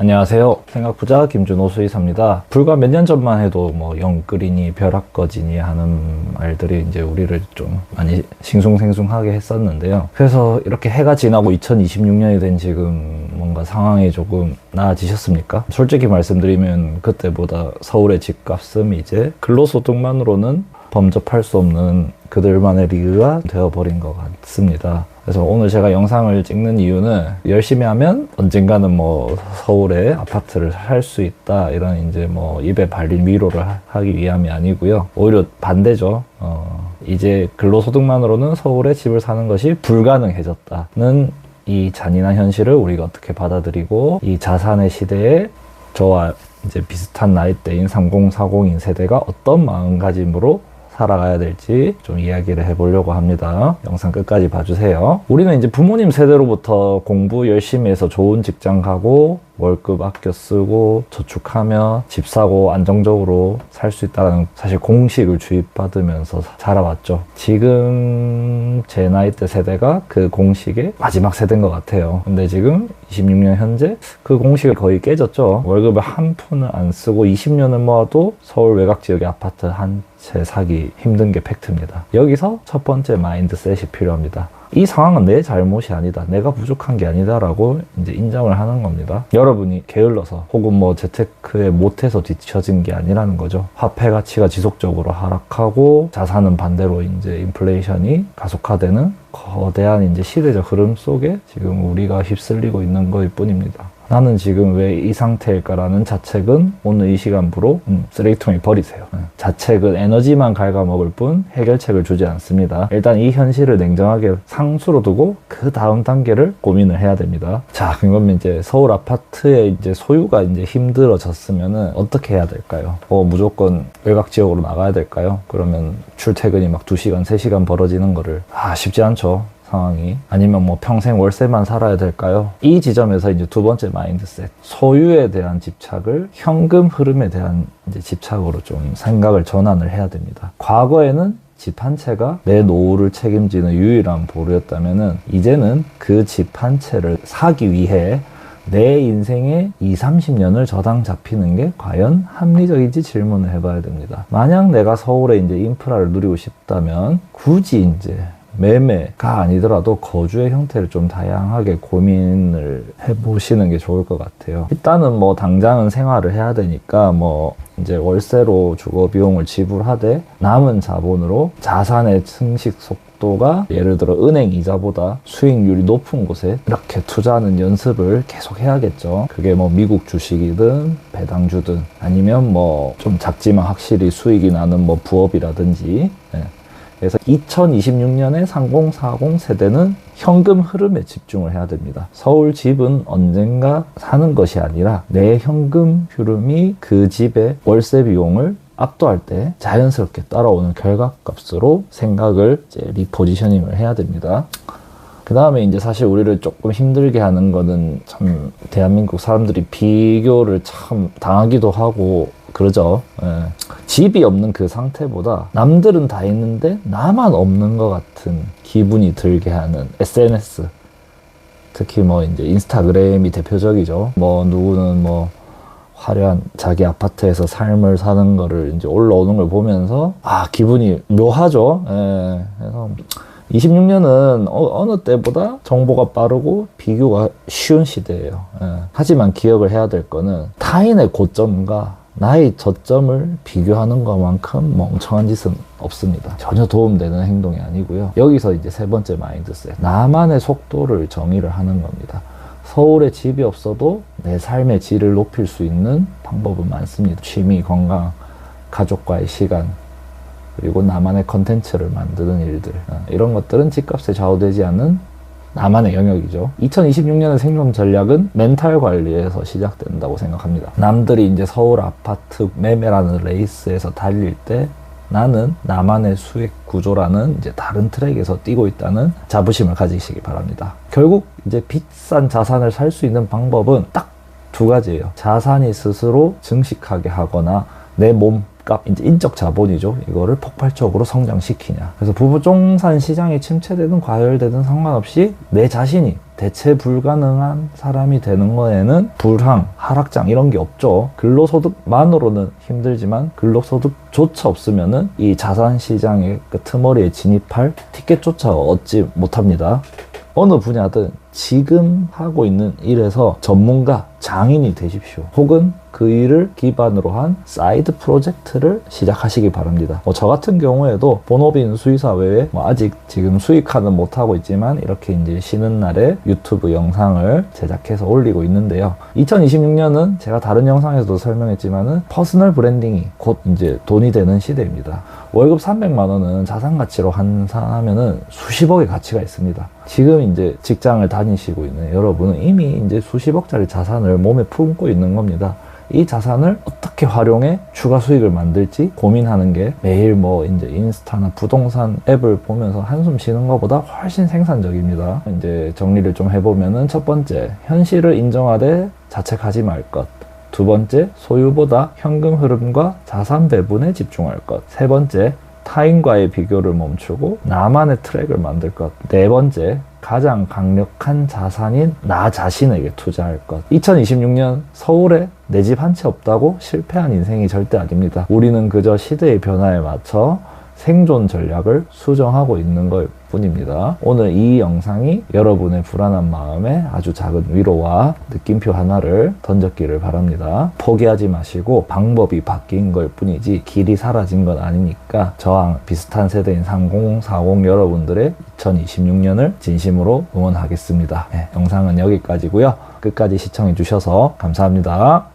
안녕하세요. 생각부자 김준호 수의사입니다. 불과 몇 년 전만 해도 뭐 영끌이니 벼락거지니 하는 말들이 이제 우리를 좀 많이 싱숭생숭하게 했었는데요. 그래서 이렇게 해가 지나고 2026년이 된 지금 뭔가 상황이 조금 나아지셨습니까? 솔직히 말씀드리면 그때보다 서울의 집값은 이제 근로소득만으로는 범접할 수 없는 그들만의 리그가 되어버린 것 같습니다. 그래서 오늘 제가 영상을 찍는 이유는 열심히 하면 언젠가는 뭐 서울에 아파트를 살 수 있다 이런 이제 뭐 입에 발린 위로를 하기 위함이 아니고요. 오히려 반대죠. 이제 근로소득만으로는 서울에 집을 사는 것이 불가능해졌다는 이 잔인한 현실을 우리가 어떻게 받아들이고 이 자산의 시대에 저와 이제 비슷한 나이대인 3040인 세대가 어떤 마음가짐으로 살아가야 될지 좀 이야기를 해보려고 합니다. 영상 끝까지 봐주세요. 우리는 이제 부모님 세대로부터 공부 열심히 해서 좋은 직장 가고 월급 아껴 쓰고 저축하며 집 사고 안정적으로 살 수 있다는 사실 공식을 주입받으면서 자라왔죠. 지금 제 나이대 세대가 그 공식의 마지막 세대인 것 같아요. 근데 지금 26년 현재 그 공식이 거의 깨졌죠. 월급을 한 푼을 안 쓰고 20년을 모아도 서울 외곽 지역의 아파트 한 채 사기 힘든 게 팩트입니다. 여기서 첫 번째 마인드셋이 필요합니다. 이 상황은 내 잘못이 아니다. 내가 부족한 게 아니다. 라고 이제 인정을 하는 겁니다. 여러분이 게을러서 혹은 뭐 재테크에 못해서 뒤처진 게 아니라는 거죠. 화폐 가치가 지속적으로 하락하고 자산은 반대로 이제 인플레이션이 가속화되는 거대한 이제 시대적 흐름 속에 지금 우리가 휩쓸리고 있는 거일 뿐입니다. 나는 지금 왜 이 상태일까라는 자책은 오늘 이 시간부로 쓰레기통에 버리세요. 자책은 에너지만 갉아먹을 뿐 해결책을 주지 않습니다. 일단 이 현실을 냉정하게 상수로 두고 그 다음 단계를 고민을 해야 됩니다. 자, 그러면 이제 서울 아파트의 이제 소유가 이제 힘들어졌으면은 어떻게 해야 될까요? 무조건 외곽 지역으로 나가야 될까요? 그러면 출퇴근이 막 2시간, 3시간 벌어지는 거를 쉽지 않죠. 상황이. 아니면 뭐 평생 월세만 살아야 될까요? 이 지점에서 이제 두 번째 마인드셋. 소유에 대한 집착을 현금 흐름에 대한 이제 집착으로 좀 생각을 전환을 해야 됩니다. 과거에는 집 한 채가 내 노후를 책임지는 유일한 보루였다면은 이제는 그 집 한 채를 사기 위해 내 인생의 20-30년을 저당 잡히는 게 과연 합리적인지 질문을 해봐야 됩니다. 만약 내가 서울에 이제 인프라를 누리고 싶다면 굳이 이제 매매가 아니더라도 거주의 형태를 좀 다양하게 고민을 해보시는 게 좋을 것 같아요. 일단은 뭐 당장은 생활을 해야 되니까 뭐 이제 월세로 주거 비용을 지불하되 남은 자본으로 자산의 증식 속도가 예를 들어 은행 이자보다 수익률이 높은 곳에 이렇게 투자하는 연습을 계속 해야겠죠. 그게 뭐 미국 주식이든 배당주든 아니면 뭐 좀 작지만 확실히 수익이 나는 뭐 부업이라든지. 그래서 2026년에 3040 세대는 현금 흐름에 집중을 해야 됩니다. 서울 집은 언젠가 사는 것이 아니라 내 현금 흐름이 그 집의 월세 비용을 압도할 때 자연스럽게 따라오는 결과값으로 생각을 이제 리포지셔닝을 해야 됩니다. 그 다음에 이제 사실 우리를 조금 힘들게 하는 거는 참 대한민국 사람들이 비교를 참 당하기도 하고 그러죠. 집이 없는 그 상태보다 남들은 다 있는데 나만 없는 것 같은 기분이 들게 하는 SNS. 특히 뭐 이제 인스타그램이 대표적이죠. 뭐 누구는 뭐 화려한 자기 아파트에서 삶을 사는 거를 이제 올라오는 걸 보면서 기분이 묘하죠. 그래서 26년은 어느 때보다 정보가 빠르고 비교가 쉬운 시대예요. 하지만 기억을 해야 될 거는 타인의 고점과 나의 저점을 비교하는 것만큼 멍청한 짓은 없습니다. 전혀 도움되는 행동이 아니고요. 여기서 이제 세 번째 마인드셋. 나만의 속도를 정의를 하는 겁니다. 서울에 집이 없어도 내 삶의 질을 높일 수 있는 방법은 많습니다. 취미, 건강, 가족과의 시간, 그리고 나만의 컨텐츠를 만드는 일들. 이런 것들은 집값에 좌우되지 않는 나만의 영역이죠. 2026년의 생존 전략은 멘탈 관리에서 시작된다고 생각합니다. 남들이 이제 서울 아파트 매매라는 레이스에서 달릴 때 나는 나만의 수익 구조라는 이제 다른 트랙에서 뛰고 있다는 자부심을 가지시기 바랍니다. 결국 이제 비싼 자산을 살 수 있는 방법은 딱 두 가지예요. 자산이 스스로 증식하게 하거나 내 몸 집값, 이제 인적 자본이죠. 이거를 폭발적으로 성장시키냐. 그래서 부동산 시장이 침체되든 과열되든 상관없이 내 자신이 대체 불가능한 사람이 되는 거에는 불황, 하락장 이런 게 없죠. 근로소득만으로는 힘들지만 근로소득조차 없으면은 이 자산시장의 끄트머리에 진입할 티켓조차 얻지 못합니다. 어느 분야든 지금 하고 있는 일에서 전문가, 장인이 되십시오. 혹은 그 일을 기반으로 한 사이드 프로젝트를 시작하시기 바랍니다. 저 같은 경우에도 본업인 수의사 외에 아직 지금 수익화는 못하고 있지만 이렇게 이제 쉬는 날에 유튜브 영상을 제작해서 올리고 있는데요. 2026년은 제가 다른 영상에서도 설명했지만은 퍼스널 브랜딩이 곧 이제 돈이 되는 시대입니다. 월급 300만 원은 자산 가치로 환산하면은 수십억의 가치가 있습니다. 지금 이제 직장을 다니시고 있는 여러분은 이미 이제 수십억짜리 자산을 몸에 품고 있는 겁니다. 이 자산을 어떻게 활용해 추가 수익을 만들지 고민하는 게 매일 이제 인스타나 부동산 앱을 보면서 한숨 쉬는 것보다 훨씬 생산적입니다. 이제 정리를 좀 해보면은 첫 번째, 현실을 인정하되 자책하지 말 것. 두 번째, 소유보다 현금 흐름과 자산 배분에 집중할 것. 세 번째, 타인과의 비교를 멈추고 나만의 트랙을 만들 것. 네 번째, 가장 강력한 자산인 나 자신에게 투자할 것. 2026년 서울에 내 집 한 채 없다고 실패한 인생이 절대 아닙니다. 우리는 그저 시대의 변화에 맞춰 생존 전략을 수정하고 있는 것 뿐입니다. 오늘 이 영상이 여러분의 불안한 마음에 아주 작은 위로와 느낌표 하나를 던졌기를 바랍니다. 포기하지 마시고 방법이 바뀐 걸 뿐이지 길이 사라진 건 아니니까 저와 비슷한 세대인 30, 40 여러분들의 2026년을 진심으로 응원하겠습니다. 네, 영상은 여기까지고요. 끝까지 시청해 주셔서 감사합니다.